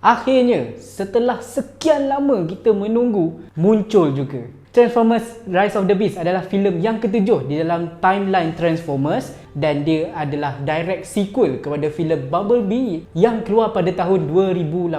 Akhirnya, setelah sekian lama kita menunggu, muncul juga. Transformers Rise of the Beast adalah filem yang ketujuh di dalam timeline Transformers dan dia adalah direct sequel kepada filem Bumblebee yang keluar pada tahun 2018.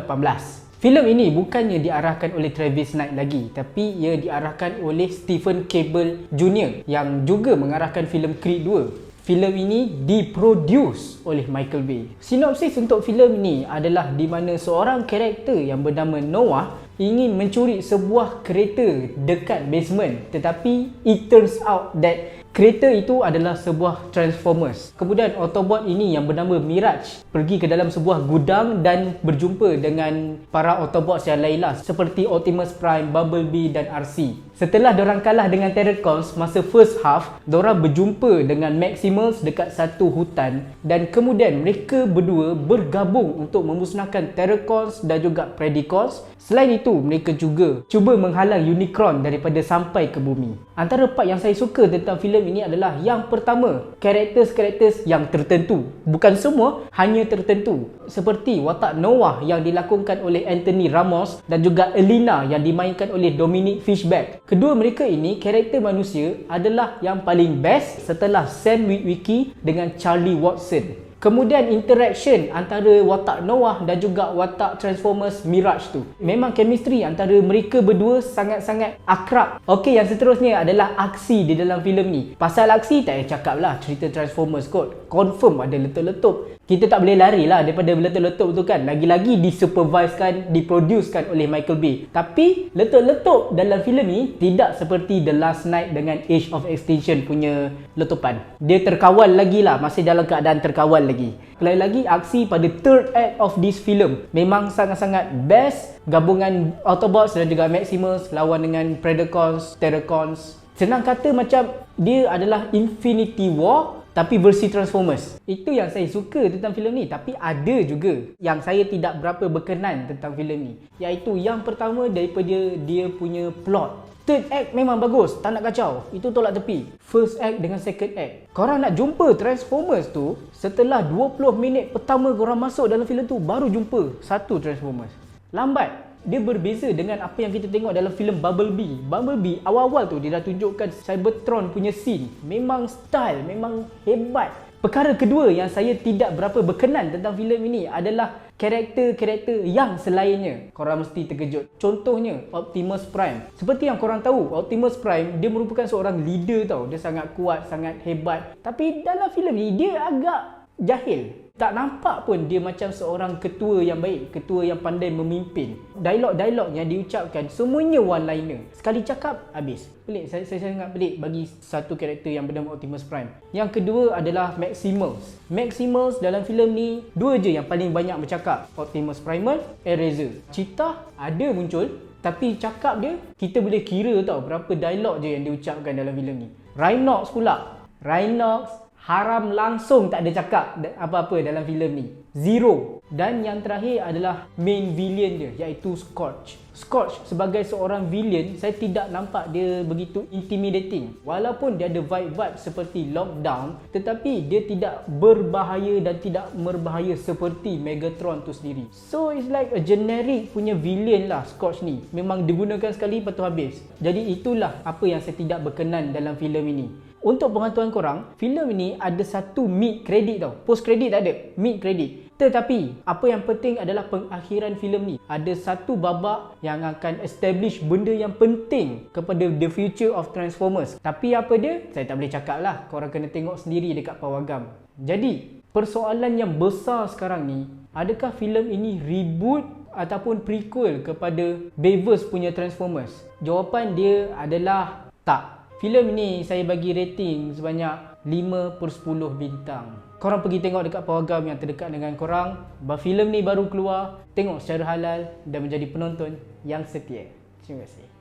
Filem ini bukannya diarahkan oleh Travis Knight lagi, tapi ia diarahkan oleh Stephen Cable Jr. yang juga mengarahkan filem Creed 2. Filem ini diproduce oleh Michael Bay. Sinopsis untuk filem ini adalah di mana seorang karakter yang bernama Noah ingin mencuri sebuah kereta dekat basement, tetapi it turns out that kereta itu adalah sebuah Transformers. Kemudian Autobot ini yang bernama Mirage pergi ke dalam sebuah gudang dan berjumpa dengan para Autobots yang lain lah, seperti Optimus Prime, Bumblebee dan RC. Setelah diorang kalah dengan Terracons masa first half, diorang berjumpa dengan Maximals dekat satu hutan dan kemudian mereka berdua bergabung untuk memusnahkan Terracons dan juga Predacons. Selain itu, mereka juga cuba menghalang Unicron daripada sampai ke bumi. Antara part yang saya suka tentang filem ini adalah yang pertama, karakter-karakter yang tertentu. Bukan semua, hanya tertentu. Seperti watak Noah yang dilakonkan oleh Anthony Ramos dan juga Elena yang dimainkan oleh Dominic Fishback. Kedua mereka ini, karakter manusia adalah yang paling best setelah Sam Witwicky dengan Charlie Watson. Kemudian interaction antara watak Noah dan juga watak Transformers Mirage tu, memang chemistry antara mereka berdua sangat-sangat akrab. Okey, yang seterusnya adalah aksi di dalam filem ni. Pasal aksi tak payah cakap lah, cerita Transformers kot, confirm ada letup-letup. Kita tak boleh lari lah daripada letup-letup tu kan. Lagi-lagi disupervisekan, diproducekan oleh Michael Bay. Tapi letup-letup dalam filem ni tidak seperti The Last Night dengan Age of Extinction punya letupan. Dia terkawal lagi lah, masih dalam keadaan terkawal lagi. Lagi-lagi aksi pada third act of this film memang sangat-sangat best. Gabungan Autobots dan juga Maximals lawan dengan Predacons, Terracons. Senang kata macam dia adalah Infinity War tapi versi Transformers. Itu yang saya suka tentang filem ni. Tapi ada juga yang saya tidak berapa berkenan tentang filem ni, iaitu yang pertama daripada dia punya plot. Third act memang bagus, tak nak kacau, itu tolak tepi. First act dengan second act, korang nak jumpa Transformers tu setelah 20 minit pertama korang masuk dalam filem tu, baru jumpa satu Transformers. Lambat. Dia berbeza dengan apa yang kita tengok dalam filem Bumblebee. Bumblebee awal-awal tu dia dah tunjukkan Cybertron punya scene. Memang style, memang hebat. Perkara kedua yang saya tidak berapa berkenan tentang filem ini adalah karakter-karakter yang selainnya. Korang mesti terkejut. Contohnya Optimus Prime. Seperti yang korang tahu, Optimus Prime dia merupakan seorang leader tau. Dia sangat kuat, sangat hebat. Tapi dalam filem ni dia agak jahil. Tak nampak pun dia macam seorang ketua yang baik, ketua yang pandai memimpin. Dialog-dialog yang diucapkan semuanya one-liner. Sekali cakap, habis. Pelik, saya sangat pelik bagi satu karakter yang bernama Optimus Prime. Yang kedua adalah Maximals. Maximals dalam filem ni, dua je yang paling banyak bercakap. Optimus Primal, Eraser. Cheetah ada muncul, tapi cakap dia, kita boleh kira tau berapa dialog je yang diucapkan dalam filem ni. Rhinox pula. Rhinox haram langsung tak ada cakap apa-apa dalam filem ni. Zero. Dan yang terakhir adalah main villain dia, iaitu Scorch. Scorch sebagai seorang villain, saya tidak nampak dia begitu intimidating. Walaupun dia ada vibe-vibe seperti Lockdown, tetapi dia tidak berbahaya dan tidak berbahaya seperti Megatron tu sendiri. So it's like a generic punya villain lah Scorch ni. Memang digunakan sekali lepas tu habis. Jadi itulah apa yang saya tidak berkenan dalam filem ini. Untuk pengetahuan korang, filem ini ada satu mid credit tau. Post credit tak ada, mid credit. Tetapi apa yang penting adalah pengakhiran filem ni. Ada satu babak yang akan establish benda yang penting kepada the future of Transformers. Tapi apa dia? Saya tak boleh cakap lah. Korang kena tengok sendiri dekat Pawagam. Jadi persoalan yang besar sekarang ni, adakah filem ini reboot ataupun prequel kepada Bayverse punya Transformers? Jawapan dia adalah tak. Filem ini saya bagi rating sebanyak 5/10 bintang. Korang pergi tengok dekat Pawagam yang terdekat dengan korang. Filem ni baru keluar, tengok secara halal dan menjadi penonton yang setia. Terima kasih.